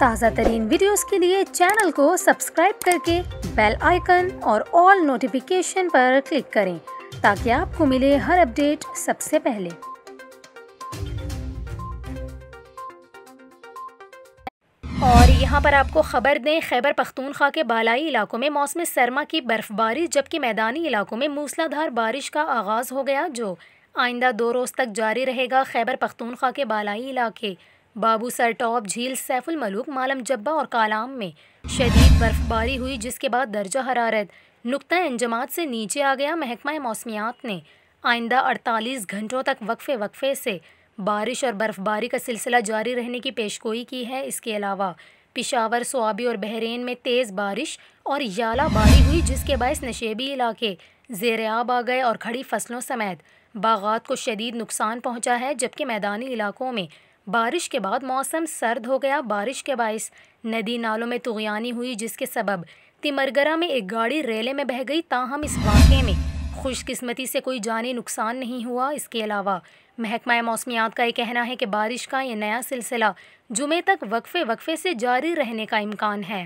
ताज़ा तरीन वीडियोस के लिए चैनल को सब्सक्राइब करके बेल आइकन और ऑल नोटिफिकेशन पर क्लिक करें ताकि आपको मिले हर अपडेट सबसे पहले। और यहाँ पर आपको ख़बर दें, खैबर पख्तूनख्वा के बालाई इलाकों में मौसम सरमा की बर्फ़बारी जबकि मैदानी इलाकों में मूसलाधार बारिश का आगाज़ हो गया, जो आइंदा 2 रोज़ तक जारी रहेगा। खैबर पख्तूनख्वा के बालाई इलाके बाबू सर टॉप झील, सैफुल मलूक, मालम जब्बा और कालाम में शदीद बर्फ़बारी हुई, जिसके बाद दर्जा हरारत नुक्ता अंजमात से नीचे आ गया। महकमा मौसमियात ने आइंदा 48 घंटों तक वक्फे से बारिश और बर्फ़बारी का सिलसिला जारी रहने की पेशगोई की है। इसके अलावा पिशावर, सोआबी और बहरीन में तेज़ बारिश और यालाबारी हुई, जिसके बायस नशेबी इलाके ज़ेर-ए-आब आ गए और खड़ी फसलों समेत बागात को शदीद नुकसान पहुँचा है। जबकि मैदानी इलाकों में बारिश के बाद मौसम सर्द हो गया। बारिश के बायस नदी नालों में तुग़यानी हुई, जिसके सबब तिमरगरा में एक गाड़ी रेले में बह गई। ताहम इस वाक़े में खुशकिस्मती से कोई जानी नुकसान नहीं हुआ। इसके अलावा महकमा मौसमियात का ये कहना है कि बारिश का ये नया सिलसिला जुमे तक वक्फे से जारी रहने का इम्कान है।